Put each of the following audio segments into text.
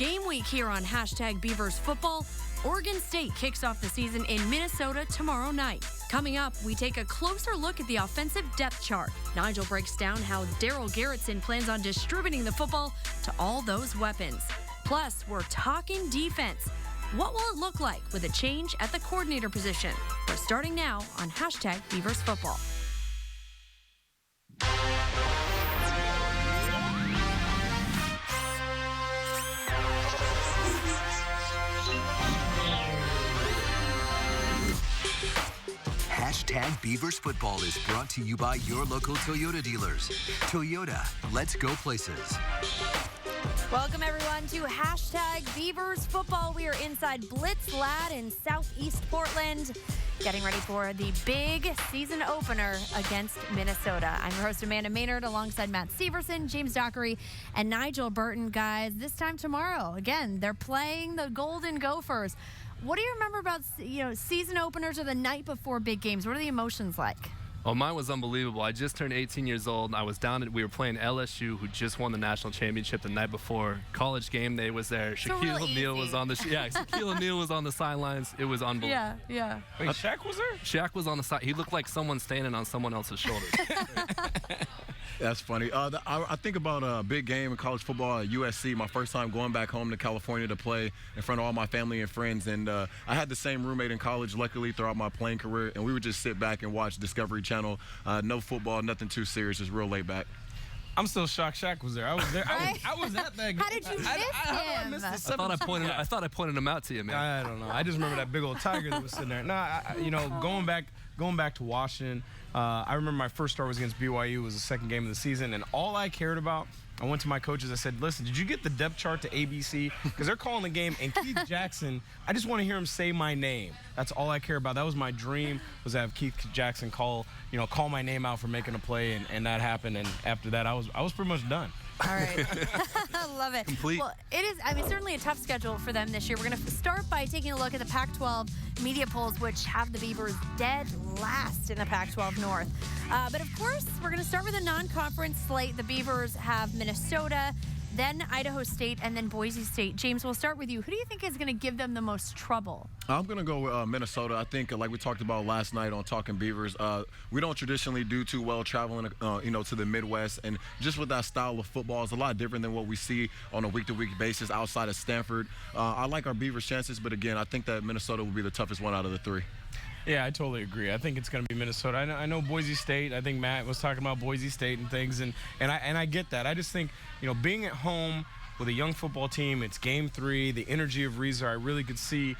game week here on #Beavers Football. Oregon State kicks off the season in Minnesota tomorrow night. Coming up, we take a closer look at the offensive depth chart. Nigel breaks down how Daryl Garrettson plans on distributing the football to all those weapons. Plus, we're talking defense. What will it look like with a change at the coordinator position? We're starting now on #Beavers Football. Beavers Football is brought to you by your local Toyota dealers. Toyota, let's go places. Welcome, everyone, to #Beavers Football. We are inside Blitz Lad in southeast Portland, getting ready for the big season opener against Minnesota. I'm your host, Amanda Maynard, alongside Matt Severson, James Dockery, and Nigel Burton. Guys, this time tomorrow, again, they're playing the Golden Gophers. What do you remember about, season openers or the night before big games? What are the emotions like? Oh, mine was unbelievable. I just turned 18 years old. I was we were playing LSU, who just won the national championship the night before. College game day was there. Shaquille O'Neal was on the Shaquille O'Neal was on the sidelines. It was unbelievable. Yeah. Wait, Shaq was there? Shaq was on the side. He looked like someone standing on someone else's shoulders. That's funny. I think about a big game in college football at USC, my first time going back home to California to play in front of all my family and friends. And I had the same roommate in college, luckily, throughout my playing career. And we would just sit back and watch Discovery Channel. No football, nothing too serious, just real laid back. I'm still shocked Shaq was there. I was there. I was at that game. How did you miss him? I thought I pointed him out to you, man. I don't know. I just remember that big old tiger that was sitting there. Going back to Washington, I remember my first start was against BYU. It was the second game of the season, and all I cared about, I went to my coaches. I said, listen, did you get the depth chart to ABC? Because they're calling the game, and Keith Jackson, I just want to hear him say my name. That's all I care about. That was my dream, was to have Keith Jackson call my name out for making a play, and that happened. And after that, I was pretty much done. All right. I love it. Complete. Well, it is, certainly a tough schedule for them this year. We're going to start by taking a look at the Pac-12 media polls, which have the Beavers dead last in the Pac-12 North. But, of course, we're going to start with a non-conference slate. The Beavers have Minnesota, then Idaho State, and then Boise State. James, we'll start with you. Who do you think is going to give them the most trouble? I'm going to go with Minnesota. I think, like we talked about last night on Talking Beavers, we don't traditionally do too well traveling, to the Midwest. And just with that style of football, it's a lot different than what we see on a week-to-week basis outside of Stanford. I like our Beavers' chances, but, again, I think that Minnesota will be the toughest one out of the three. Yeah, I totally agree. I think it's going to be Minnesota. I know Boise State. I think Matt was talking about Boise State and things, and I get that. I just think, being at home with a young football team, it's game 3, the energy of Reeser, I really could see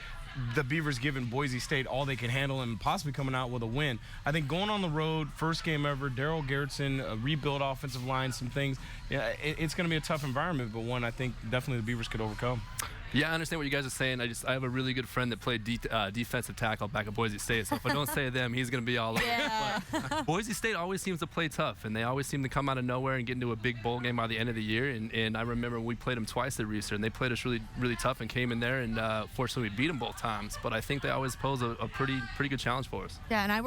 the Beavers giving Boise State all they can handle and possibly coming out with a win. I think going on the road, first game ever, Daryl Garrettson, a rebuild offensive line, some things. Yeah, it's going to be a tough environment, but one I think definitely the Beavers could overcome. Yeah, I understand what you guys are saying. I have a really good friend that played defensive tackle back at Boise State, so if I don't say them, he's going to be all over it. But Boise State always seems to play tough, and they always seem to come out of nowhere and get into a big bowl game by the end of the year. And I remember we played them twice at Reeser, and they played us really, really tough and came in there, and fortunately we beat them both times. But I think they always pose a pretty good challenge for us. Yeah, and I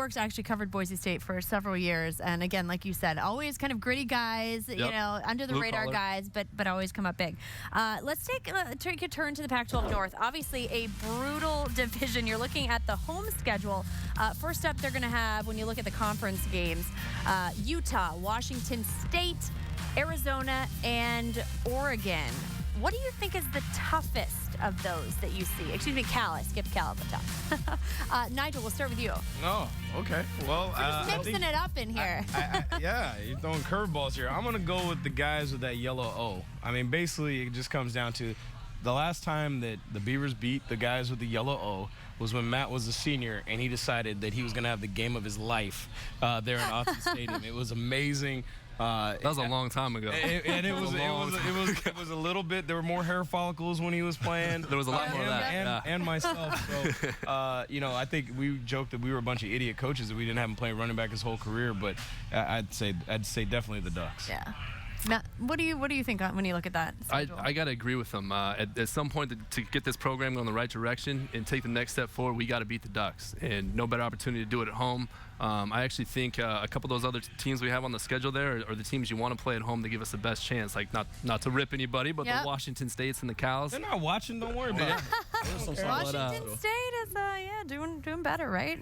covered Boise State for several years, and again, like you said, always kind of gritty guys, under the radar guys, but always come up big. Let's take a turn to the Pac-12 North. Obviously, a brutal division. You're looking at the home schedule. First up, they're going to have, when you look at the conference games, Utah, Washington State, Arizona, and Oregon. What do you think is the toughest of those that you see? Excuse me, Cal. I skipped Cal at the top. Nigel, we'll start with you. Oh, okay. Well, we're just mixing it up in here. Yeah, you're throwing curveballs here. I'm going to go with the guys with that yellow O. I mean, basically, it just comes down to the last time that the Beavers beat the guys with the yellow O was when Matt was a senior, and he decided that he was going to have the game of his life there in Autzen Stadium. It was amazing. That was a long time ago. And it was a little bit. There were more hair follicles when he was playing. There was a lot more of that. And myself. So, I think we joked that we were a bunch of idiot coaches that we didn't have him playing running back his whole career. But I'd say definitely the Ducks. Yeah. Matt, what do you think when you look at that schedule? I got to agree with them. At some point, to get this program going the right direction and take the next step forward, we got to beat the Ducks. And no better opportunity to do it at home. I actually think a couple of those other teams we have on the schedule there are the teams you want to play at home to give us the best chance. Like not to rip anybody, but the Washington States and the Cows. They're not watching. Don't worry about it. Washington State is doing better, right?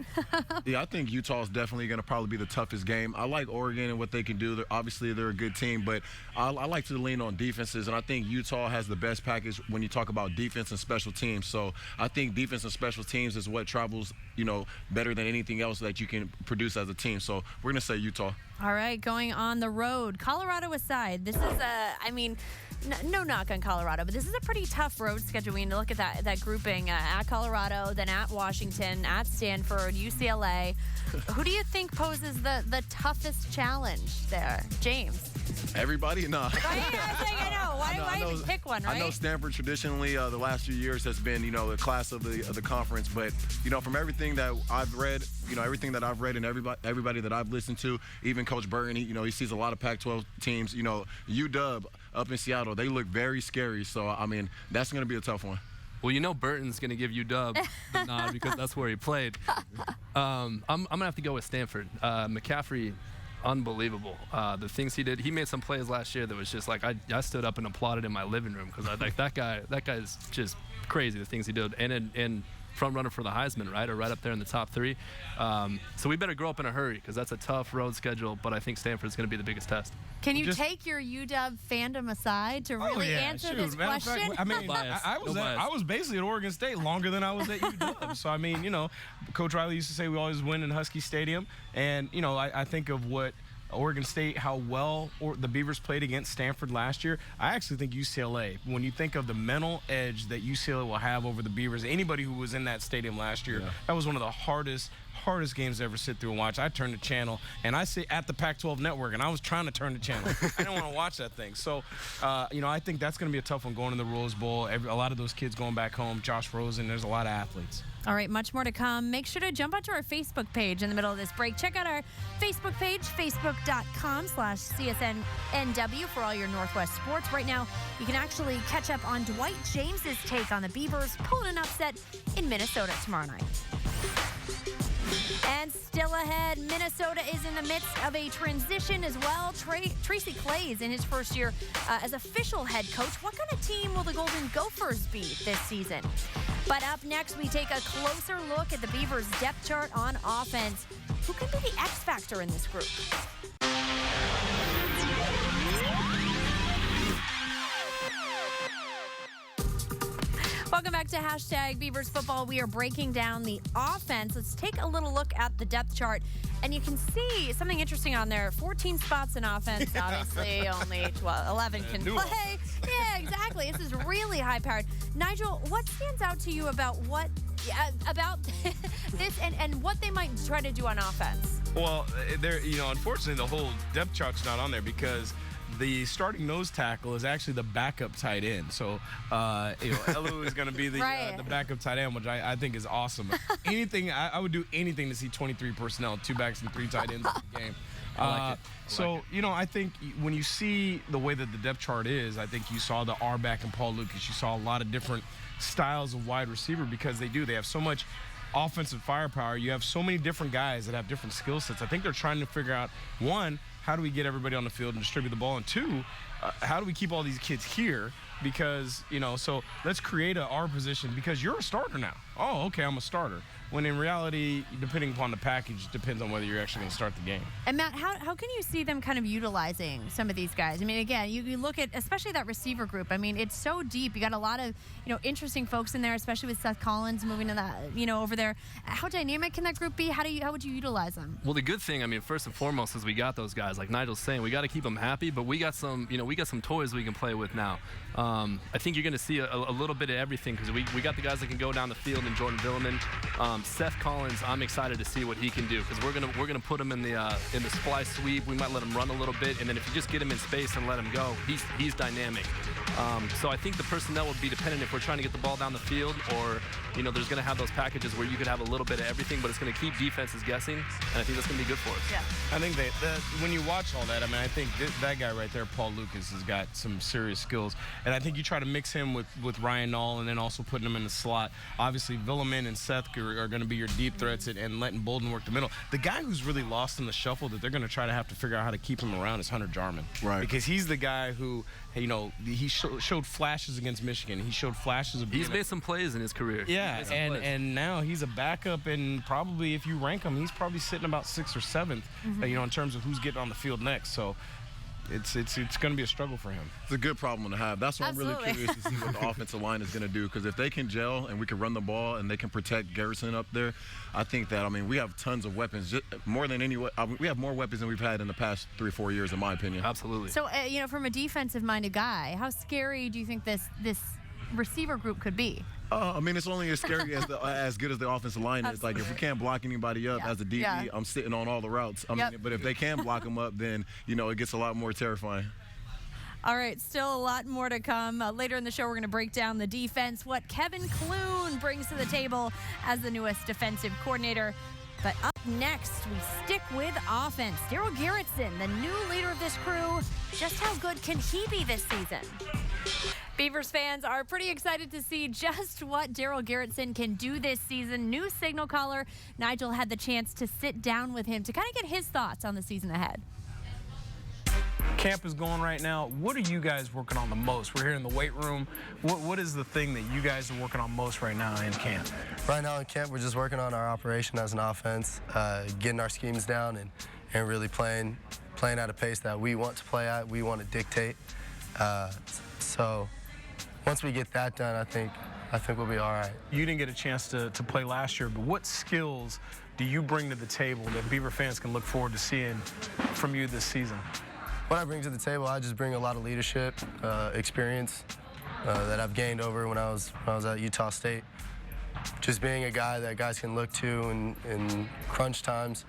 Yeah, I think Utah is definitely going to probably be the toughest game. I like Oregon and what they can do. Obviously, they're a good team, but I like to lean on defenses, and I think Utah has the best package when you talk about defense and special teams. So I think defense and special teams is what travels, better than anything else that you can produce as a team. So we're going to say Utah. All right, going on the road, Colorado aside, this is no knock on Colorado, but this is a pretty tough road schedule. We need to look at that grouping at Colorado, then at Washington, at Stanford, UCLA. Who do you think poses the toughest challenge there? James? Everybody? No. I know. Why even pick one, right? I know Stanford traditionally the last few years has been, the class of the conference. But, from everything that I've read, everything that I've read and everybody that I've listened to, even Coach Burton, he sees a lot of Pac-12 teams. UW up in Seattle, they look very scary. So, that's going to be a tough one. Well, Burton's going to give UW the nod because that's where he played. I'm going to have to go with Stanford. McCaffrey, unbelievable. The things he did. He made some plays last year that was just like I stood up and applauded in my living room because that guy is just crazy, the things he did. And front runner for the Heisman, right? Or right up there in the top 3. So we better grow up in a hurry because that's a tough road schedule, but I think Stanford's going to be the biggest test. Can you take your UW fandom aside to really answer this question? I was basically at Oregon State longer than I was at UW. So, Coach Riley used to say we always win in Husky Stadium. And, I think of what Oregon State, how well the Beavers played against Stanford last year. I actually think UCLA, when you think of the mental edge that UCLA will have over the Beavers, anybody who was in that stadium last year, that was one of the hardest games to ever sit through and watch. I turned the channel, and I sit at the Pac-12 network, and I was trying to turn the channel. I didn't want to watch that thing. So, I think that's going to be a tough one going to the Rose Bowl. A lot of those kids going back home, Josh Rosen, there's a lot of athletes. All right, much more to come. Make sure to jump onto our Facebook page in the middle of this break. Check out our Facebook page, facebook.com/CSNNW for all your Northwest sports. Right now, you can actually catch up on Dwight James's take on the Beavers pulling an upset in Minnesota tomorrow night. And still ahead, Minnesota is in the midst of a transition as well. Tracy Claeys in his first year as official head coach. What kind of team will the Golden Gophers be this season? But up next, we take a closer look at the Beavers' depth chart on offense. Who can be the X factor in this group? Welcome back to #Beavers Football. We are breaking down the offense. Let's take a little look at the depth chart. And you can see something interesting on there. 14 spots in offense, obviously. Only 11 can play. Yeah, exactly. This is really high-powered. Nigel, what stands out to you about this and what they might try to do on offense? Well, unfortunately, the whole depth chart's not on there because the starting nose tackle is actually the backup tight end. So, Elu is going to be the backup tight end, which I think is awesome. I would do anything to see 23 personnel, 2 backs and 3 tight ends in the game. I think when you see the way that the depth chart is, I think you saw the R-back and Paul Lucas. You saw a lot of different styles of wide receiver because they have so much offensive firepower. You have so many different guys that have different skill sets. I think they're trying to figure out, one, how do we get everybody on the field and distribute the ball? And 2, how do we keep all these kids here? Because, so let's create our position because you're a starter now. Oh, okay, I'm a starter. When in reality, depending upon the package, depends on whether you're actually going to start the game. And Matt, how can you see them kind of utilizing some of these guys? I mean, again, you look at especially that receiver group. I mean, it's so deep. You got a lot of interesting folks in there, especially with Seth Collins moving to that over there. How dynamic can that group be? How would you utilize them? Well, the good thing, first and foremost, is we got those guys. Like Nigel's saying, we got to keep them happy, but we got some toys we can play with now. I think you're going to see a little bit of everything because we got the guys that can go down the field and Jordan Villeman. Seth Collins, I'm excited to see what he can do because we're gonna put him in the splice sweep. We might let him run a little bit, and then if you just get him in space and let him go, he's dynamic. So I think the personnel will be dependent if we're trying to get the ball down the field or there's going to have those packages where you could have a little bit of everything, but it's going to keep defenses guessing, and I think that's going to be good for us. Yeah. I think when you watch all that, I think that guy right there, Paul Lucas, has got some serious skills. And I think you try to mix him with Ryan Nall and then also putting him in the slot. Obviously, Villemin and Seth are going to be your deep threats and letting Bolden work the middle. The guy who's really lost in the shuffle that they're going to try to have to figure out how to keep him around is Hunter Jarman. Right. Because he's the guy who, you know, he showed flashes against Michigan. He showed flashes of He's made some plays in his career. Yeah, and now he's a backup, and probably if you rank him, he's probably sitting about 6th or 7th, you know, in terms of who's getting on the field next. So it's going to be a struggle for him. It's a good problem to have. That's why I'm really curious to see what the offensive line is going to do, because if they can gel and we can run the ball and they can protect Garrison up there, I think that, I mean, we have tons of weapons, just more than any. We have more weapons than we've had in the past 3 or 4 years, in my opinion. Absolutely. So, you know, from a defensive-minded guy, how scary do you think this receiver group could be? I mean, it's only as scary as good as the offensive line is. Like, if we can't block anybody up as a DB, I'm sitting on all the routes. I mean, but if they can block them up, then, you know, it gets a lot more terrifying. All right, still a lot more to come. Later in the show, we're going to break down the defense, what Kevin Clune brings to the table as the newest defensive coordinator. But up next, we stick with offense. Daryl Garrettson, the new leader of this crew. Just how good can he be this season? Beavers fans are pretty excited to see just what Daryl Garrettson can do this season. New signal caller, Nigel had the chance to sit down with him to kind of get his thoughts on the season ahead. Camp is going right now. What are you guys working on the most? We're here in the weight room. What is the thing that you guys are working on most right now in camp? Right now in camp, we're just working on our operation as an offense, getting our schemes down and really playing at a pace that we want to play at, we want to dictate. So once we get that done, I think we'll be all right. You didn't get a chance to play last year, but what skills do you bring to the table that Beaver fans can look forward to seeing from you this season? What I bring to the table, I just bring a lot of leadership, experience that I've gained over when I was at Utah State. Just being a guy that guys can look to in crunch times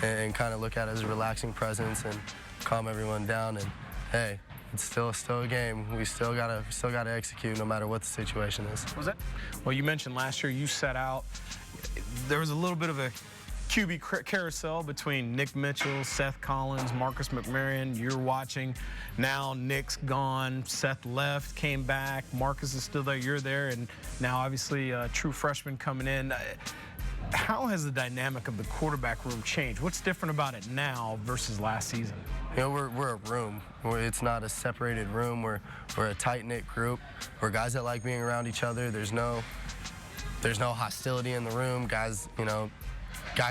and kind of look at as a relaxing presence and calm everyone down. And hey, it's still a game. We still gotta execute no matter what the situation is. Well, you mentioned last year you set out. There was a little bit of a QB carousel between Nick Mitchell, Seth Collins, Marcus McMaryion. You're watching. Now Nick's gone, Seth left, came back. Marcus is still there, you're there, and now obviously a true freshman coming in. How has the dynamic of the quarterback room changed? What's different about it now versus last season? You know, we're a room. It's not a separated room. We're a tight-knit group. We're guys that like being around each other. There's no hostility in the room. Guys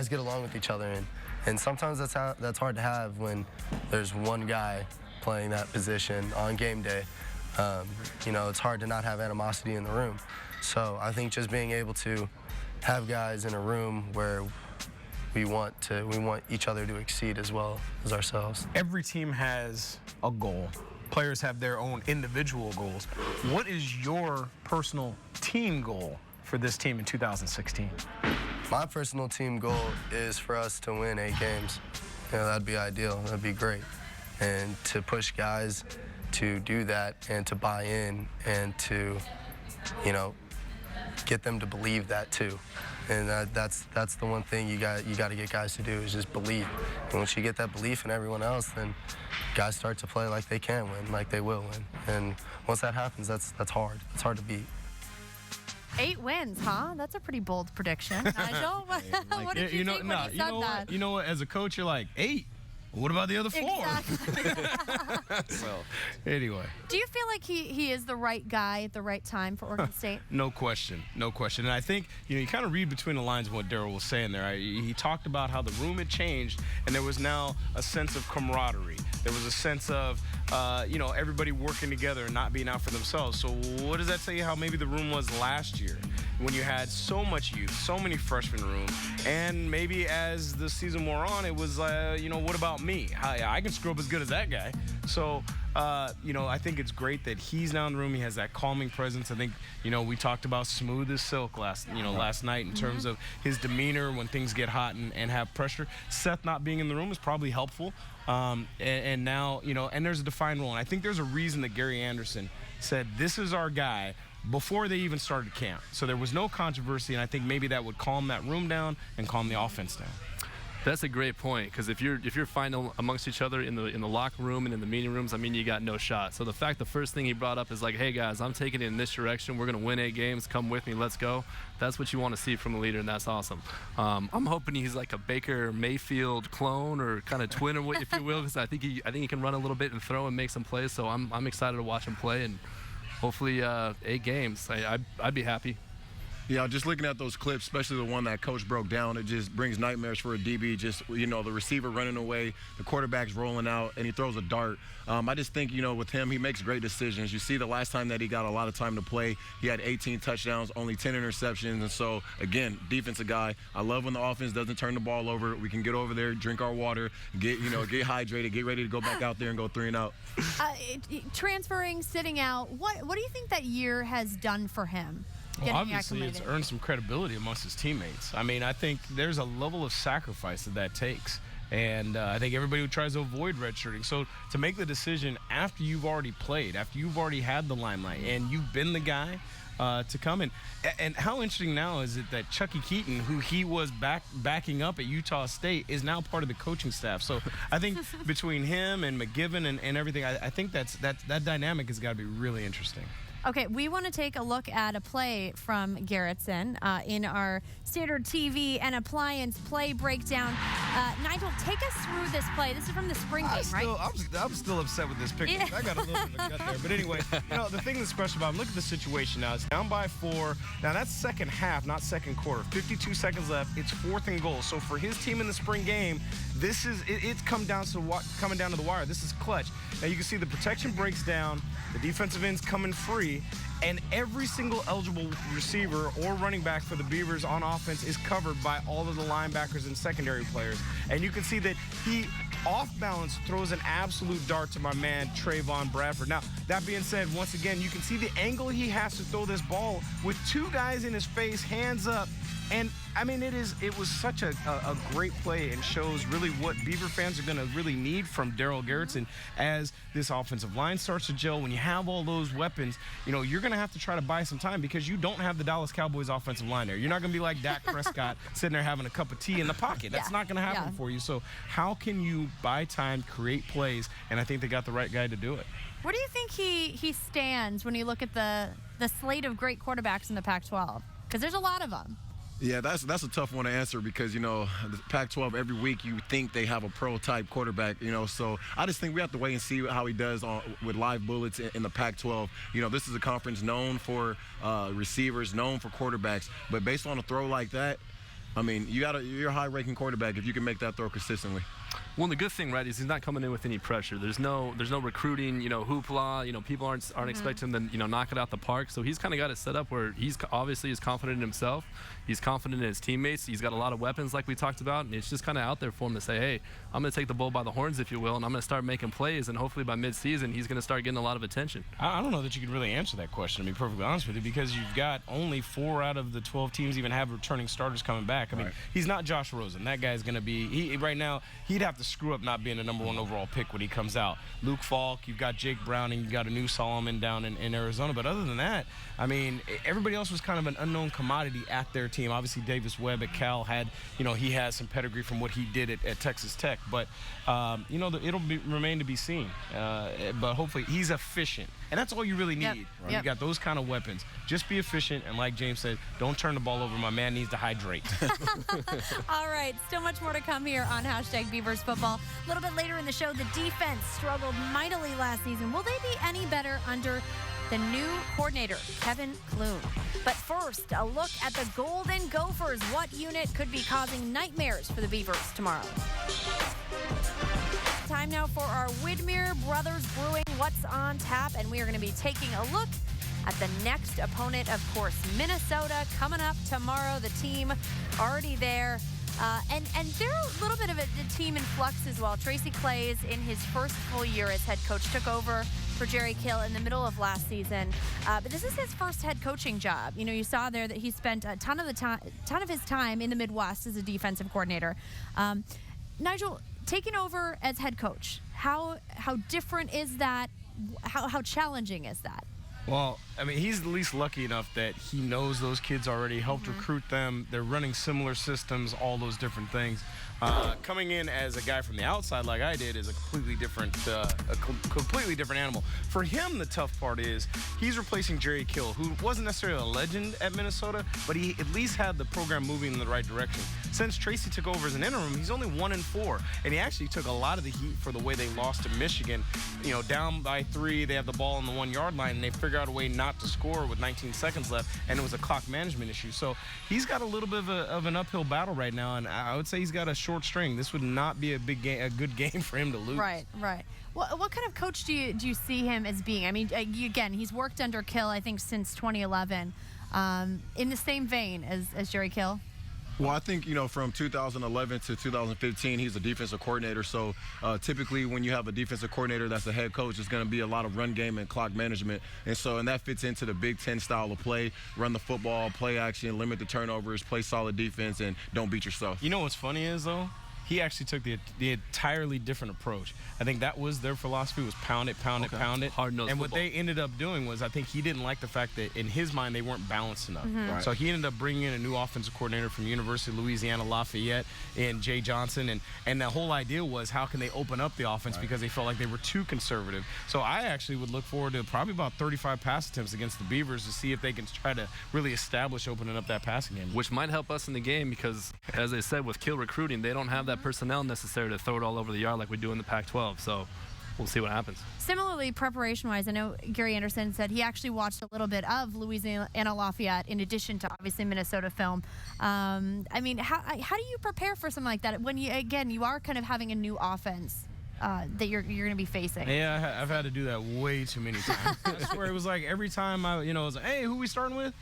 get along with each other, and sometimes that's hard to have when there's one guy playing that position on game day. You know, it's hard to not have animosity in the room. So I think just being able to have guys in a room where we want each other to exceed as well as ourselves. Every team has a goal. Players have their own individual goals. What is your personal team goal for this team in 2016? My personal team goal is for us to win 8 games. You know, that'd be ideal. That'd be great. And to push guys to do that and to buy in and to, you know, get them to believe that too. And that's the one thing you got to get guys to do is just believe. And once you get that belief in everyone else, then guys start to play like they can win, like they will win. And once that happens, that's hard. It's hard to beat. 8 wins, huh? That's a pretty bold prediction. Nigel, what did you think when you said that? You know what? As a coach, you're like, 8? What about the other 4? Exactly. So, anyway. Do you feel like he is the right guy at the right time for Oregon State? No question. No question. And I think, you know, you kind of read between the lines of what Daryl was saying there. He talked about how the room had changed, and there was now a sense of camaraderie. There was a sense of, you know, everybody working together and not being out for themselves. So what does that say how maybe the room was last year when you had so much youth, so many freshmen room, and maybe as the season wore on, it was, you know, what about me? I can screw up as good as that guy. So, you know, I think it's great that he's now in the room. He has that calming presence. I think, you know, we talked about smooth as silk last night in terms of his demeanor when things get hot and have pressure. Seth not being in the room is probably helpful. And now, you know, and there's a defined role. And I think there's a reason that Gary Anderson said, this is our guy, before they even started camp. So there was no controversy, and I think maybe that would calm that room down and calm the offense down. That's a great point, because if you're fighting amongst each other in the locker room and in the meeting rooms, I mean, you got no shot. So the first thing he brought up is like, hey guys, I'm taking it in this direction. We're gonna win 8 games. Come with me. Let's go. That's what you want to see from a leader, and that's awesome. I'm hoping he's like a Baker Mayfield clone or kind of twin, or if you will, because I think he can run a little bit and throw and make some plays. So I'm excited to watch him play, and hopefully 8 games. I'd be happy. Yeah, just looking at those clips, especially the one that Coach broke down, it just brings nightmares for a DB. Just, the receiver running away, the quarterback's rolling out, and he throws a dart. I just think, with him, he makes great decisions. You see the last time that he got a lot of time to play, he had 18 touchdowns, only 10 interceptions. And so, again, defensive guy. I love when the offense doesn't turn the ball over. We can get over there, drink our water, get hydrated, get ready to go back out there and go 3 and out. Transferring, sitting out, what do you think that year has done for him? Well, obviously, it's earned some credibility amongst his teammates. I mean, I think there's a level of sacrifice that takes. And I think everybody who tries to avoid redshirting. So to make the decision after you've already played, after you've already had the limelight, and you've been the guy to come in. And how interesting now is it that Chucky Keaton, who he was backing up at Utah State, is now part of the coaching staff. So I think between him and McGivern and everything, I think that dynamic has got to be really interesting. Okay, we want to take a look at a play from Garrettson in our standard TV and appliance play breakdown. Nigel, take us through this play. This is from the spring game, right? I'm still upset with this picture. Yeah. I got a little bit of gut there. But anyway, the thing that's special about him, look at the situation now. It's down by 4. Now, that's second half, not second quarter. 52 seconds left. It's 4th and goal. So for his team in the spring game, it's coming down to the wire. This is clutch. Now, you can see the protection breaks down. The defensive end's coming free, and every single eligible receiver or running back for the Beavers on offense is covered by all of the linebackers and secondary players. And you can see that he, off balance, throws an absolute dart to my man, Trayvon Bradford. Now, that being said, once again, you can see the angle he has to throw this ball with 2 guys in his face, hands up. And I mean, it was such a great play, and shows really what Beaver fans are going to really need from Darryl Garrettson as this offensive line starts to gel. When you have all those weapons, you're going to have to try to buy some time, because you don't have the Dallas Cowboys offensive line there. You're not going to be like Dak Prescott sitting there having a cup of tea in the pocket. That's not going to happen for you. So how can you buy time, create plays? And I think they got the right guy to do it. Where do you think he stands when you look at the slate of great quarterbacks in the Pac-12? Because there's a lot of them. Yeah, that's a tough one to answer, because, the Pac-12, every week you think they have a pro-type quarterback, so I just think we have to wait and see how he does with live bullets in the Pac-12. This is a conference known for receivers, known for quarterbacks, but based on a throw like that, I mean, you're a high-ranking quarterback if you can make that throw consistently. Well, the good thing, right, is he's not coming in with any pressure. There's no recruiting, hoopla. People aren't expecting him to, knock it out the park. So he's kind of got it set up where he's obviously is confident in himself. He's confident in his teammates. He's got a lot of weapons, like we talked about, and it's just kind of out there for him to say, hey, I'm going to take the bull by the horns, if you will, and I'm going to start making plays, and hopefully by midseason he's going to start getting a lot of attention. I don't know that you could really answer that question, to be perfectly honest with you, because you've got only 4 out of the 12 teams even have returning starters coming back. I mean, he's not Josh Rosen. That guy's going to be right now, he'd have to screw up not being a number 1 overall pick when he comes out. Luke Falk, you've got Jake Browning, you've got a new Solomon down in Arizona. But other than that, I mean, everybody else was kind of an unknown commodity at their team. Obviously, Davis Webb at Cal had, he has some pedigree from what he did at Texas Tech. But, it'll remain to be seen. But hopefully he's efficient. And that's all you really need. Yep. Right? You got those kind of weapons. Just be efficient. And like James said, don't turn the ball over. My man needs to hydrate. All right. Still much more to come here on #Beavers Football. A little bit later in the show, the defense struggled mightily last season. Will they be any better under the new coordinator, Kevin Clune? But first, a look at the Golden Gophers. What unit could be causing nightmares for the Beavers tomorrow? Time now for our Widmer Brothers Brewing What's on Tap, and we are going to be taking a look at the next opponent, of course, Minnesota, coming up tomorrow. The team already there. And they're a little bit of a team in flux as well. Tracy Claeys, in his first full year as head coach, took over for Jerry Kill in the middle of last season. But this is his first head coaching job. You saw there that he spent a ton of his time in the Midwest as a defensive coordinator. Nigel, taking over as head coach, how different is that? How challenging is that? Well, I mean, he's at least lucky enough that he knows those kids already, helped recruit them. They're running similar systems, all those different things. Coming in as a guy from the outside like I did is a completely different animal. For him, the tough part is he's replacing Jerry Kill, who wasn't necessarily a legend at Minnesota, but he at least had the program moving in the right direction. Since Tracy took over as an interim, he's only 1-4, and he actually took a lot of the heat for the way they lost to Michigan. You know, down by 3, they have the ball on the 1-yard line, and they figure out a way not to score with 19 seconds left, and it was a clock management issue. So he's got a little bit of an uphill battle right now, and I would say he's got a short string. This would not be a good game for him to lose. Right. What kind of coach do you see him as being? I mean, again, he's worked under Kill, I think, since 2011. In the same vein as Jerry Kill? Well, I think, from 2011 to 2015, he's a defensive coordinator. So typically when you have a defensive coordinator that's a head coach, it's going to be a lot of run game and clock management. And that fits into the Big Ten style of play. Run the football, play action, limit the turnovers, play solid defense, and don't beat yourself. You know what's funny is, though? He actually took the entirely different approach. I think that was their philosophy, was pound it. Hard-nosed And what football. they ended up doing was, I think he didn't like the fact that in his mind they weren't balanced enough. Right. So he ended up bringing in a new offensive coordinator from University of Louisiana Lafayette and Jay Johnson. And the whole idea was, how can they open up the offense, because they felt like they were too conservative. So I actually would look forward to probably about 35 pass attempts against the Beavers to see if they can try to really establish opening up that passing game. Which might help us in the game because, as I said, with Kill recruiting, they don't have that personnel necessary to throw it all over the yard like we do in the Pac-12. So we'll see what happens. Similarly, preparation-wise, I know Gary Anderson said he actually watched a little bit of Louisiana Lafayette in addition to, obviously, Minnesota film. I mean, how do you prepare for something like that when you are kind of having a new offense that you're going to be facing? Yeah, I've had to do that way too many times. I swear, it was like every time I was like, hey, who we starting with?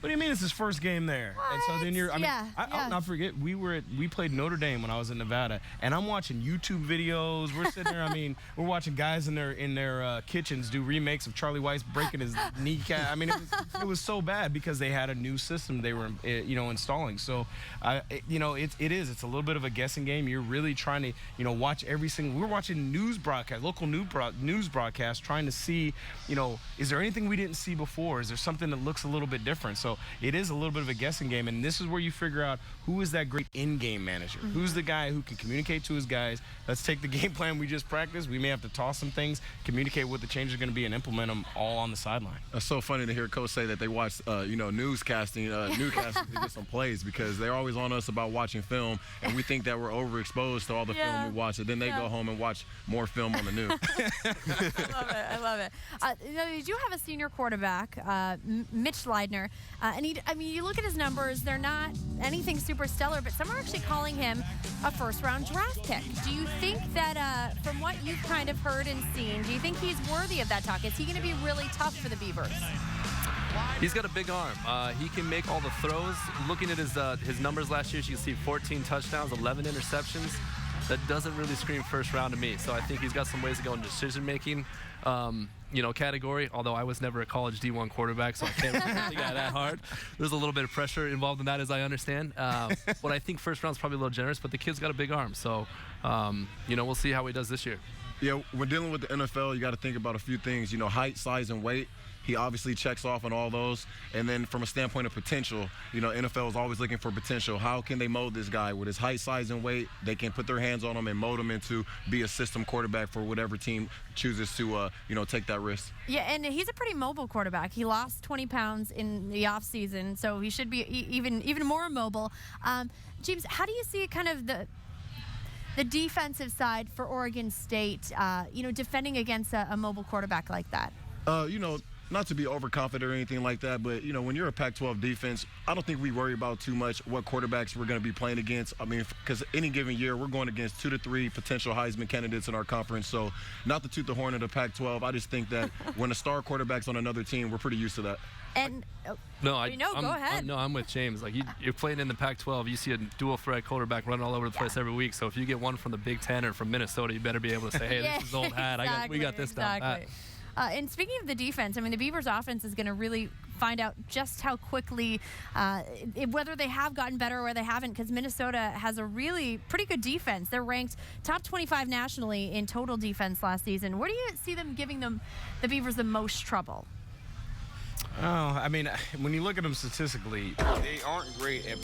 What do you mean it's his first game there? What? And so then I'll not forget, we played Notre Dame when I was in Nevada, and I'm watching YouTube videos. We're sitting there, we're watching guys in their kitchens do remakes of Charlie Weiss breaking his kneecap. I mean, it was so bad because they had a new system they were installing. So it's a little bit of a guessing game. You're really trying to watch we're watching local news broadcasts, trying to see, is there anything we didn't see before? Is there something that looks a little bit different? So it is a little bit of a guessing game, and this is where you figure out who is that great in-game manager. Who's the guy who can communicate to his guys? Let's take the game plan we just practiced. We may have to toss some things, communicate what the changes are going to be, and implement them all on the sideline. It's so funny to hear Coach say that they watch, newscasting to get some plays, because they're always on us about watching film, and we think that we're overexposed to all the film we watch, and then they go home and watch more film on the news. I love it. You do have a senior quarterback, Mitch Leidner. And you look at his numbers, they're not anything super stellar, but some are actually calling him a first-round draft pick. Do you think that, from what you've kind of heard and seen, do you think he's worthy of that talk? Is he going to be really tough for the Beavers? He's got a big arm. He can make all the throws. Looking at his numbers last year, you can see 14 touchdowns, 11 interceptions. That doesn't really scream first round to me. So I think he's got some ways to go in decision-making. Category, although I was never a college D1 quarterback, so I can't really get that hard. There's a little bit of pressure involved in that, as I understand. But I think first round's probably a little generous, but the kid's got a big arm. So, we'll see how he does this year. Yeah, when dealing with the NFL, you got to think about a few things. Height, size, and weight. He obviously checks off on all those. And then from a standpoint of potential, NFL is always looking for potential. How can they mold this guy with his height, size, and weight? They can put their hands on him and mold him into be a system quarterback for whatever team chooses to, take that risk. Yeah, and he's a pretty mobile quarterback. He lost 20 pounds in the offseason, so he should be even more mobile. James, how do you see kind of the defensive side for Oregon State, defending against a mobile quarterback like that? Not to be overconfident or anything like that, but, when you're a Pac-12 defense, I don't think we worry about too much what quarterbacks we're going to be playing against. Because any given year, we're going against 2 to 3 potential Heisman candidates in our conference. So not to toot the horn of the Pac-12, I just think that when a star quarterback's on another team, we're pretty used to that. And go ahead. I'm with James. Like you're playing in the Pac-12, you see a dual threat quarterback running all over the place every week. So if you get one from the Big Ten or from Minnesota, you better be able to say, "Hey, this is old hat. We got this down." And speaking of the defense, the Beavers' offense is going to really find out just how quickly, whether they have gotten better or they haven't, because Minnesota has a really pretty good defense. They're ranked top 25 nationally in total defense last season. Where do you see them giving the Beavers the most trouble? Oh, I mean, when you look at them statistically, they aren't great at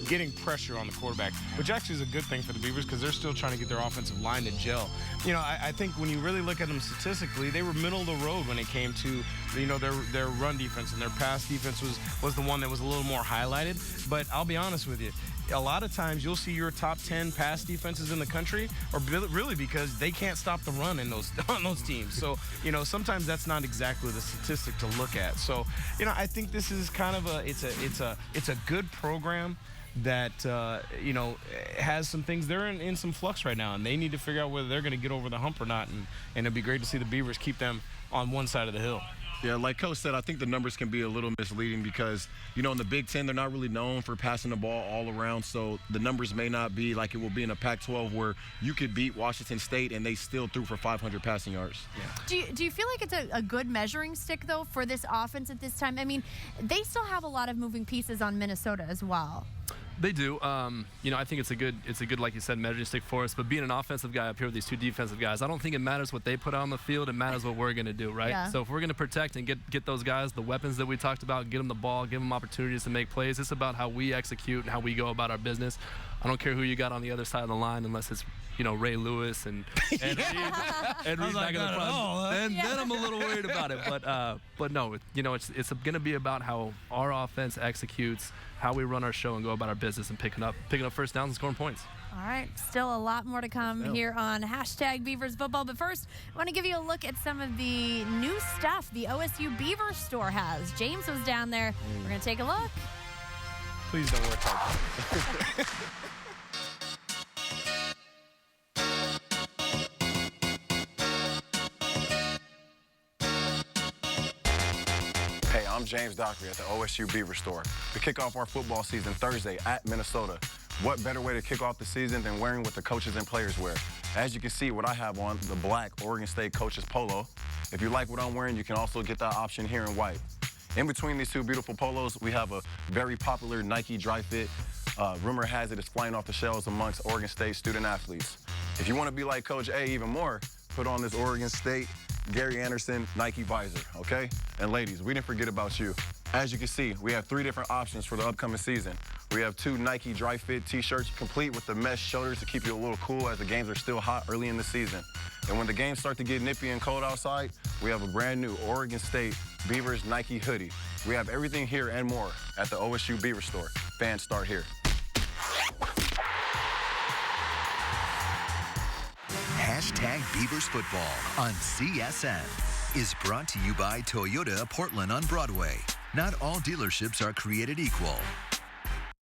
getting pressure on the quarterback, which actually is a good thing for the Beavers because they're still trying to get their offensive line to gel. You know, I think when you really look at them statistically, they were middle of the road when it came to, you know, their run defense, and their pass defense was the one that was a little more highlighted. But I'll be honest with you, a lot of times you'll see your top 10 pass defenses in the country are really because they can't stop the run in on those teams. So, you know, sometimes that's not exactly the statistic to look at. So, you know, I think this is kind of it's a good program that you know, has some things. They're in some flux right now, and they need to figure out whether they're going to get over the hump or not. And it'd be great to see the Beavers keep them on one side of the hill. Yeah, like Coach said, I think the numbers can be a little misleading because, you know, in the Big Ten, they're not really known for passing the ball all around. So the numbers may not be like it will be in a Pac-12 where you could beat Washington State and they still threw for 500 passing yards. Yeah. Do you feel like it's a good measuring stick, though, for this offense at this time? I mean, they still have a lot of moving pieces on Minnesota as well. They do. You know, I think it's a good, like you said, measuring stick for us. But being an offensive guy up here with these two defensive guys, I don't think it matters what they put out on the field. It matters what we're going to do, right? Yeah. So if we're going to protect and get those guys the weapons that we talked about, get them the ball, give them opportunities to make plays. It's about how we execute and how we go about our business. I don't care who you got on the other side of the line, unless it's, you know, Ray Lewis and Reed back in the front. Then I'm a little worried about it. But no, you know, it's going to be about how our offense executes, how we run our show and go about our business, and picking up first downs and scoring points. All right, still a lot more to come here on #Beavers Football. But first, I want to give you a look at some of the new stuff the OSU Beaver store has. James was down there. We're going to take a look. Please don't work hard. Hey, I'm James Dockery at the OSU Beaver Store. We kick off our football season Thursday at Minnesota. What better way to kick off the season than wearing what the coaches and players wear? As you can see, what I have on, the black Oregon State coaches polo. If you like what I'm wearing, you can also get that option here in white. In between these two beautiful polos, we have a very popular Nike Dry Fit. Rumor has it it's flying off the shelves amongst Oregon State student athletes. If you want to be like Coach A even more, put on this Oregon State Gary Anderson Nike visor, okay? And ladies, we didn't forget about you. As you can see, we have 3 different options for the upcoming season. We have 2 Nike Dry Fit t-shirts complete with the mesh shoulders to keep you a little cool as the games are still hot early in the season. And when the games start to get nippy and cold outside, we have a brand new Oregon State Beavers Nike hoodie. We have everything here and more at the OSU Beaver Store. Fans start here. #Beavers Football on CSN is brought to you by Toyota Portland on Broadway. Not all dealerships are created equal.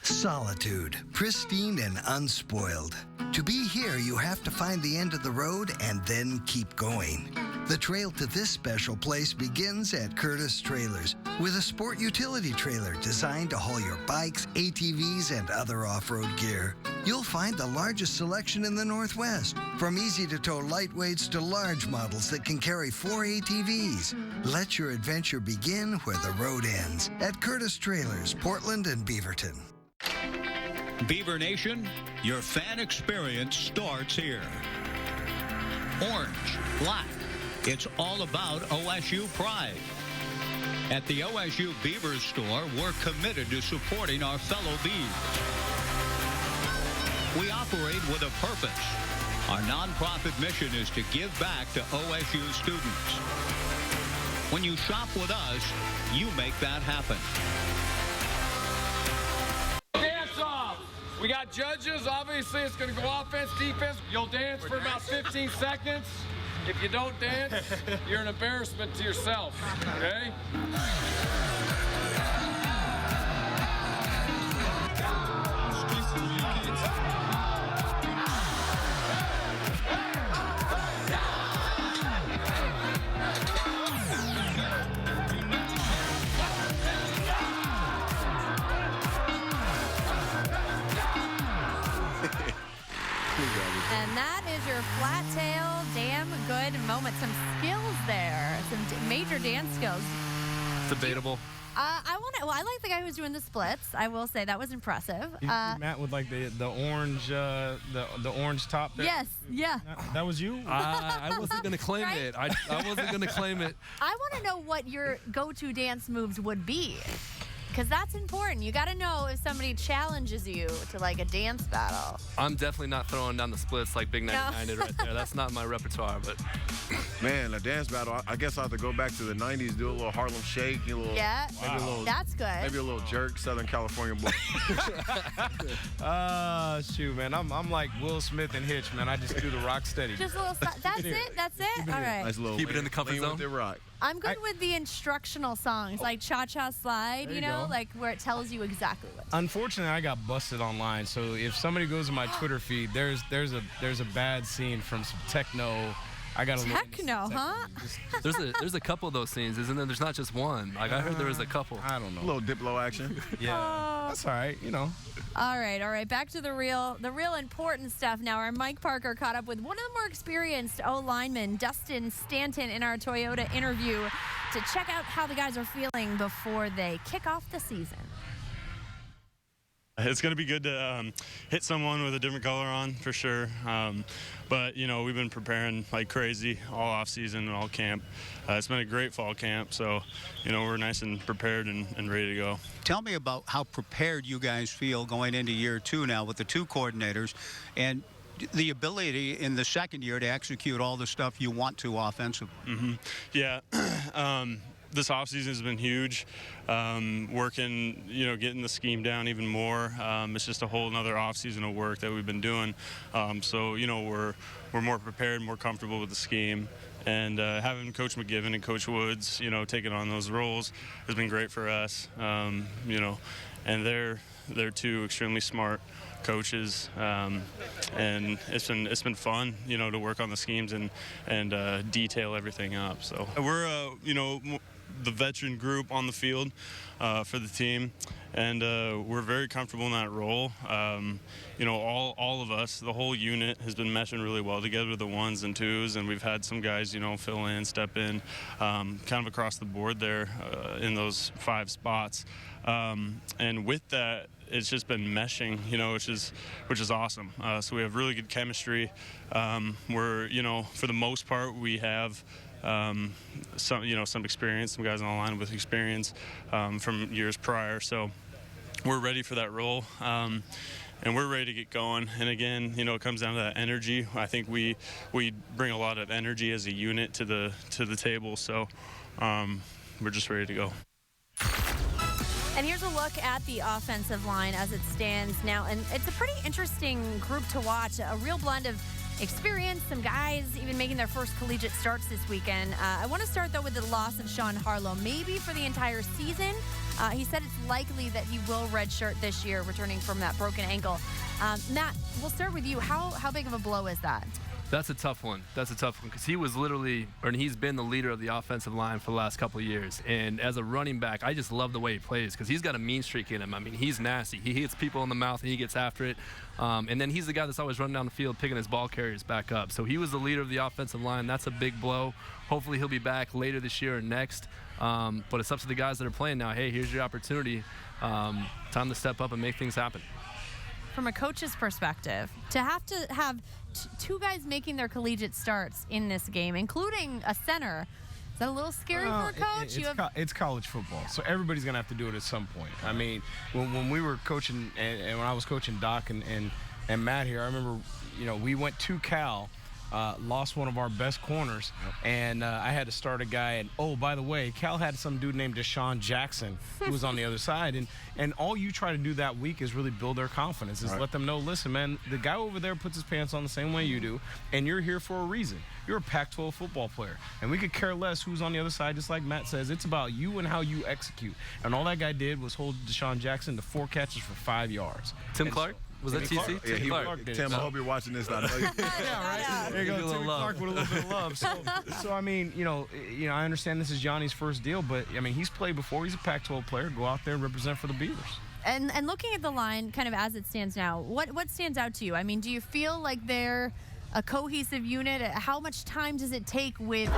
Solitude, pristine and unspoiled. To be here, you have to find the end of the road and then keep going. The trail to this special place begins at Curtis Trailers with a sport utility trailer designed to haul your bikes, ATVs, and other off-road gear. You'll find the largest selection in the Northwest, from easy-to-tow lightweights to large models that can carry 4 ATVs. Let your adventure begin where the road ends at Curtis Trailers, Portland and Beaverton. Beaver Nation, your fan experience starts here. Orange, black, it's all about OSU pride. At the OSU Beavers Store, we're committed to supporting our fellow Beavs. We operate with a purpose. Our nonprofit mission is to give back to OSU students. When you shop with us, you make that happen. Dance off. We got judges. Obviously, it's going to go offense, defense. You'll dance for about 15 seconds. If you don't dance, you're an embarrassment to yourself, okay? And that is your flat tail, damn good moment. Some skills there, some major dance skills. It's debatable. I like the guy who's doing the splits. I will say that was impressive. Matt with like the orange the orange top there. Yes, yeah. That was you? I wasn't gonna claim Right? it. I wasn't gonna claim it. I want to know what your go-to dance moves would be. Because that's important. You got to know if somebody challenges you to like a dance battle. I'm definitely not throwing down the splits like Big 99 did right there. That's not my repertoire, but. Man, a dance battle, I guess I have to go back to the 90s, do a little Harlem Shake, a little, Yeah, maybe a little, that's good. maybe a little jerk, Southern California boy. Shoot, man. I'm like Will Smith and Hitch, man. I just do the rock steady. Just a little. That's it. That's it. All right. Nice little Keep it in the comfort lean zone. with the rock. I'm good with the instructional songs, like Cha-Cha Slide, There you you know, go. like where it tells you exactly what. Unfortunately, I got busted online. So if somebody goes to my Twitter feed, there's a bad scene from some techno. I got a Techno, huh? There's a couple of those scenes, isn't there? There's not just one. Like I heard there was a couple. I don't know. A little Diplo action. Yeah, that's all right. You know. All right. Back to the real important stuff now. Our Mike Parker caught up with one of the more experienced O-linemen, Dustin Stanton, in our Toyota interview to check out how the guys are feeling before they kick off the season. It's going to be good to hit someone with a different color on, for sure. But, you know, we've been preparing like crazy all off season and all camp. It's been a great fall camp, so, you know, we're nice and prepared and ready to go. Tell me about how prepared you guys feel going into year 2 now with the 2 coordinators and the ability in the second year to execute all the stuff you want to offensively. Mm-hmm. Yeah. This offseason has been huge. Working, you know, getting the scheme down even more. It's just a whole another offseason of work that we've been doing. So, you know, we're more prepared, more comfortable with the scheme. And having Coach McGivern and Coach Woods, you know, taking on those roles has been great for us. You know, and they're 2 extremely smart coaches, and it's been fun, you know, to work on the schemes and detail everything up. So we're you know, the veteran group on the field for the team, and we're very comfortable in that role. You know, all of us, the whole unit has been meshing really well together, the 1s and 2s, and we've had some guys, you know, fill in, step in, kind of across the board there in those 5 spots. And with that, it's just been meshing, you know, which is awesome. So we have really good chemistry. We're, you know, for the most part, we have some experience, some guys on the line with experience from years prior. So we're ready for that role. And we're ready to get going. And again, you know, it comes down to that energy. I think we bring a lot of energy as a unit to the table. So we're just ready to go. And here's a look at the offensive line as it stands now. And it's a pretty interesting group to watch. A real blend of experience, some guys even making their first collegiate starts this weekend. I want to start, though, with the loss of Sean Harlow, maybe for the entire season. He said it's likely that he will redshirt this year, returning from that broken ankle. Matt, we'll start with you. How big of a blow is that? That's a tough one. Because he was he's been the leader of the offensive line for the last couple of years. And as a running back, I just love the way he plays because he's got a mean streak in him. I mean, he's nasty. He hits people in the mouth and he gets after it. And then he's the guy that's always running down the field, picking his ball carriers back up. So he was the leader of the offensive line. That's a big blow. Hopefully he'll be back later this year or next. But it's up to the guys that are playing now. Hey, here's your opportunity. Time to step up and make things happen. From a coach's perspective, to have 2 guys making their collegiate starts in this game, including a center, is that a little scary for a coach? It's college football, so everybody's going to have to do it at some point. I mean, when we were coaching, and when I was coaching Doc and Matt here, I remember, you know, we went to Cal, lost one of our best corners, and I had to start a guy. And oh, by the way, Cal had some dude named Deshaun Jackson who was on the other side, and all you try to do that week is really build their confidence, is let them know, listen, man, the guy over there puts his pants on the same way you do, and you're here for a reason. You're a Pac-12 football player, and we could care less who's on the other side. Just like Matt says, it's about you and how you execute. And all that guy did was hold Deshaun Jackson to 4 catches for 5 yards. Tim Clark? Was that TC? Yeah, Tim, I hope you're watching this. I know you. Yeah, right. There you go, Timmy Clark with a little bit of love. So I mean, you know, I understand this is Johnny's first deal, but I mean, he's played before. He's a Pac-12 player. Go out there and represent for the Beavers. And looking at the line, kind of as it stands now, what stands out to you? I mean, do you feel like they're a cohesive unit? How much time does it take with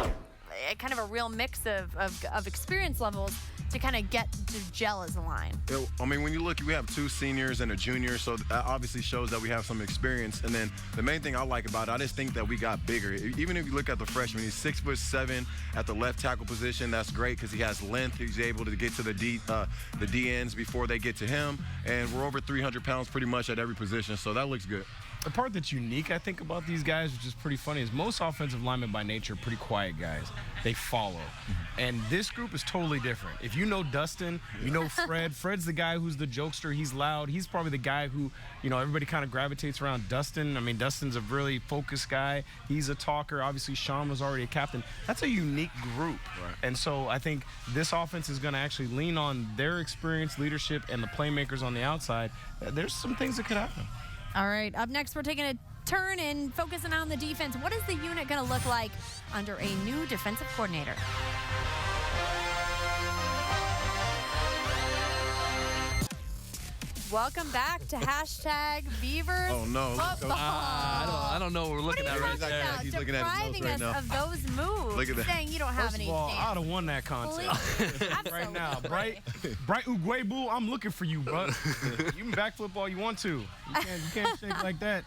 kind of a real mix of experience levels to kind of get to gel as a line. I mean, when you look, we have 2 seniors and a junior, so that obviously shows that we have some experience. And then the main thing I like about it, I just think that we got bigger. Even if you look at the freshman, he's 6'7" at the left tackle position. That's great because he has length. He's able to get to the D ends before they get to him. And we're over 300 pounds pretty much at every position, so that looks good. The part that's unique, I think, about these guys, which is pretty funny, is most offensive linemen by nature are pretty quiet guys. They follow. And this group is totally different. If you know Dustin, you know Fred. Fred's the guy who's the jokester. He's loud. He's probably the guy who, everybody kind of gravitates around Dustin. I mean, Dustin's a really focused guy. He's a talker. Obviously, Sean was already a captain. That's a unique group. Right. And so I think this offense is going to actually lean on their experience, leadership, and the playmakers on the outside. There's some things that could happen. All right, up next, we're taking a turn and focusing on the defense. What is the unit going to look like under a new defensive coordinator? Welcome back to hashtag Beavers Football. I don't know what we're looking at right there. He's looking at his notes right now. Of those moves. Look at that. Saying you don't have First any of all, chance. I'd have won that contest right now. Bright Ugwebu, I'm looking for you, bro. You can back football you want to. You can't shake like that.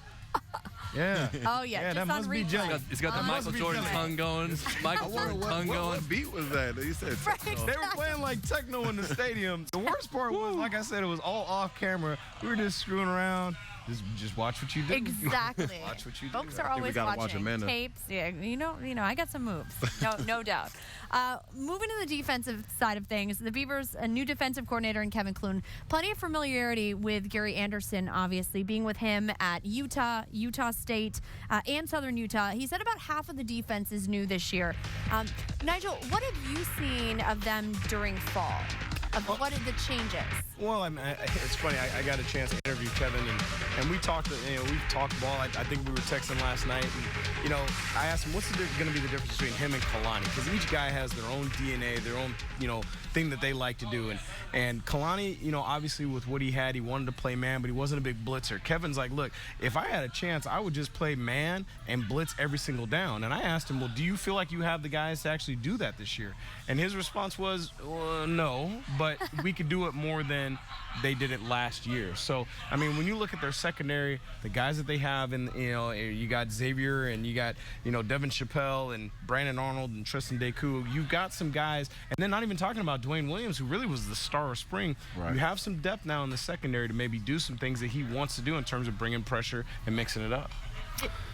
Yeah. Oh, yeah. Just that on must be replay. jealous. He's got the Michael Jordan tongue going. Michael Jordan tongue going. What beat was that? He said techno. They were playing like techno in the stadium. The worst part was, like I said, it was all off camera. We were just screwing around. Just watch what you do. Exactly. Watch what you do. Folks are always watching tapes. Yeah, you know, I got some moves. No doubt. Moving to the defensive side of things, the Beavers, a new defensive coordinator in Kevin Clune. Plenty of familiarity with Gary Anderson, obviously, being with him at Utah State, and Southern Utah. He said about half of the defense is new this year. Nigel, what have you seen of them during fall? What are the changes? Well, it's funny. I got a chance to interview Kevin, and we talked. We've talked ball. I think we were texting last night, and I asked him what's going to be the difference between him and Kalani, because each guy has their own DNA, their own thing that they like to do, and Kalani, obviously with what he had, he wanted to play man, but he wasn't a big blitzer. Kevin's like, look, if I had a chance, I would just play man and blitz every single down. And I asked him, well, do you feel like you have the guys to actually do that this year? And his response was, no, but we could do it more than they did it last year. So, I mean, when you look at their secondary, the guys that they have, and you got Xavier, and you got Devin Chappelle and Brandon Arnold and Tristan Deku. You've got some guys, and then not even talking about Dwayne Williams, who really was the star of spring. Right. You have some depth now in the secondary to maybe do some things that he wants to do in terms of bringing pressure and mixing it up.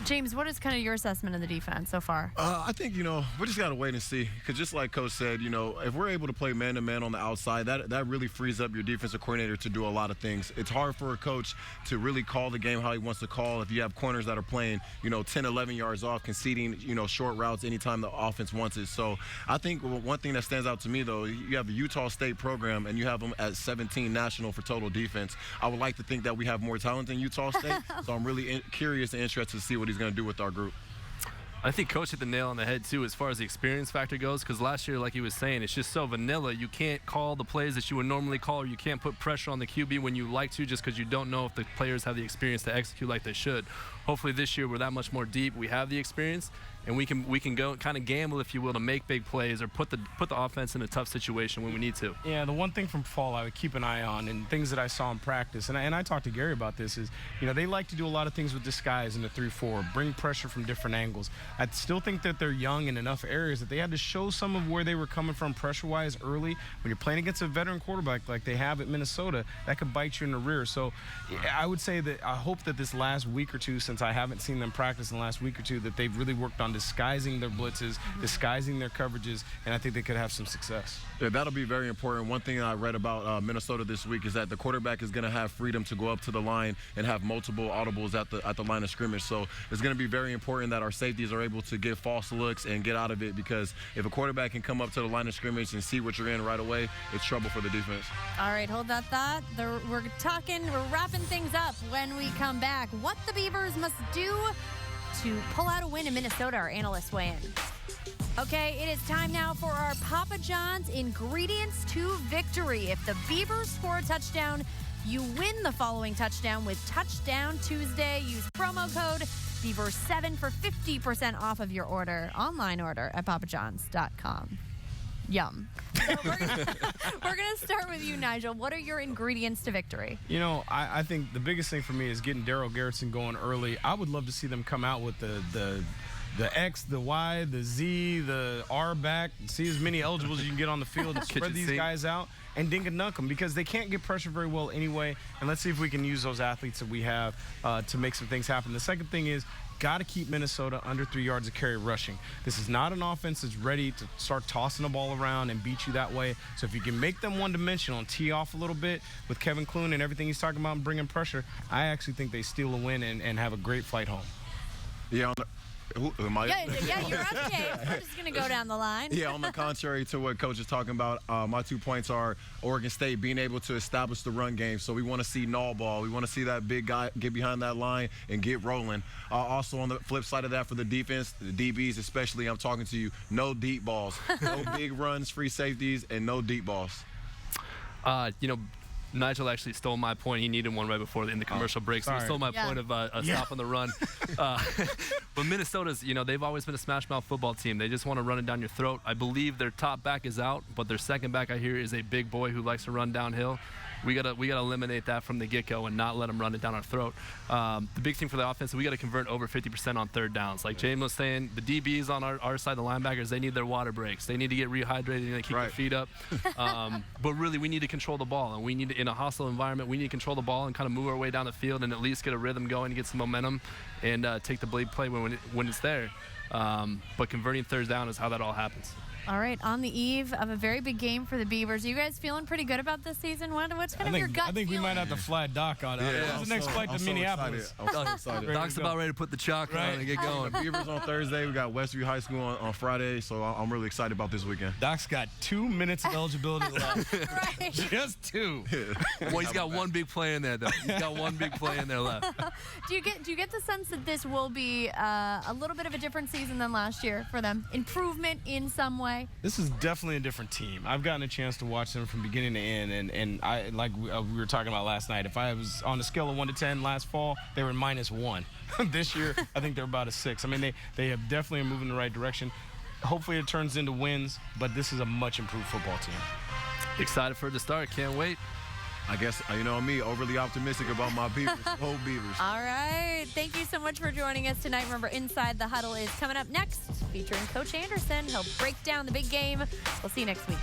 James, what is kind of your assessment of the defense so far? I think, we just got to wait and see. Because just like Coach said, if we're able to play man-to-man on the outside, that really frees up your defensive coordinator to do a lot of things. It's hard for a coach to really call the game how he wants to call if you have corners that are playing, 10, 11 yards off, conceding, short routes anytime the offense wants it. So I think one thing that stands out to me, though, you have the Utah State program, and you have them at 17 national for total defense. I would like to think that we have more talent than Utah State, so I'm really curious and interested to see what he's going to do with our group. I think Coach hit the nail on the head, too, as far as the experience factor goes, because last year, like he was saying, it's just so vanilla. You can't call the plays that you would normally call, or you can't put pressure on the QB when you like to, just because you don't know if the players have the experience to execute like they should. Hopefully this year we're that much more deep. We have the experience, and we can go kind of gamble, if you will, to make big plays or put the offense in a tough situation when we need to. Yeah, the one thing from fall I would keep an eye on, and things that I saw in practice, and I talked to Gary about this, is they like to do a lot of things with disguise in the 3-4, bring pressure from different angles. I still think that they're young in enough areas that they had to show some of where they were coming from pressure-wise early. When you're playing against a veteran quarterback like they have at Minnesota, that could bite you in the rear. So I would say that I hope that this last week or two, since I haven't seen them practice in the last week or two, that they've really worked on disguising their blitzes, disguising their coverages, and I think they could have some success. Yeah, that'll be very important. One thing I read about Minnesota this week is that the quarterback is going to have freedom to go up to the line and have multiple audibles at the line of scrimmage. So it's going to be very important that our safeties are able to get false looks and get out of it, because if a quarterback can come up to the line of scrimmage and see what you're in right away, it's trouble for the defense. All right, hold that thought. We're wrapping things up when we come back. What the Beavers must do to pull out a win in Minnesota, our analysts weigh in. Okay, it is time now for our Papa John's Ingredients to Victory. If the Beavers score a touchdown, you win the following touchdown with Touchdown Tuesday. Use promo code Beaver 7 for 50% off of your online order at papajohns.com. Yum. So we're gonna start with you, Nigel. What are your ingredients to victory? You know, I think the biggest thing for me is getting Daryl Garretson going early. I would love to see them come out with the X, the Y, the Z, the R back, see as many eligibles as you can get on the field and spread these guys out and dink and dunk them, because they can't get pressure very well anyway. And let's see if we can use those athletes that we have to make some things happen. The second thing is, got to keep Minnesota under 3 yards of carry rushing. This is not an offense that's ready to start tossing the ball around and beat you that way. So if you can make them one-dimensional and tee off a little bit with Kevin Clune and everything he's talking about and bringing pressure, I actually think they steal a win and have a great flight home. Yeah, who am I? Yeah, you're up, James. We're just going to go down the line. Yeah, on the contrary to what Coach is talking about, my 2 points are Oregon State being able to establish the run game. So we want to see null ball. We want to see that big guy get behind that line and get rolling. Also, on the flip side of that, for the defense, the DBs especially, I'm talking to you, no deep balls. No big runs, free safeties, and no deep balls. Nigel actually stole my point. He needed one right before in the commercial break, so he stole my point of stopping the run. But Minnesota's, they've always been a smash mouth football team. They just want to run it down your throat. I believe their top back is out, but their second back, I hear, is a big boy who likes to run downhill. We gotta eliminate that from the get-go and not let them run it down our throat. The big thing for the offense is we got to convert over 50% on third downs. Like James was saying, the DBs on our side, the linebackers, they need their water breaks. They need to get rehydrated and keep their feet up. But really, we need to control the ball, and we need to, in a hostile environment, we need to control the ball and kind of move our way down the field and at least get a rhythm going, get some momentum, and take the big play when it's there. But converting third down is how that all happens. All right, on the eve of a very big game for the Beavers, are you guys feeling pretty good about this season? What's kind of your gut I think feeling? We might have to fly Doc on it. Yeah, What's the next flight to Minneapolis? I'm so excited. Doc's about ready to put the chalk on and get going. Beavers on Thursday. We got Westview High School on Friday, so I'm really excited about this weekend. Doc's got 2 minutes of eligibility left. Right. Just 2. Well, he's got one big play in there, though. He's got one big play in there left. Do you get the sense that this will be a little bit of a different season than last year for them? Improvement in some way? This is definitely a different team. I've gotten a chance to watch them from beginning to end, and I like we were talking about last night. If I was on a scale of 1 to 10 last fall, they were -1. This year, I think they're about a 6. I mean, they have definitely moved in the right direction. Hopefully, it turns into wins, but this is a much improved football team. Excited for the start. Can't wait. I guess, me, overly optimistic about my Beavers, whole Beavers. All right. Thank you so much for joining us tonight. Remember, Inside the Huddle is coming up next, featuring Coach Anderson. He'll break down the big game. We'll see you next week.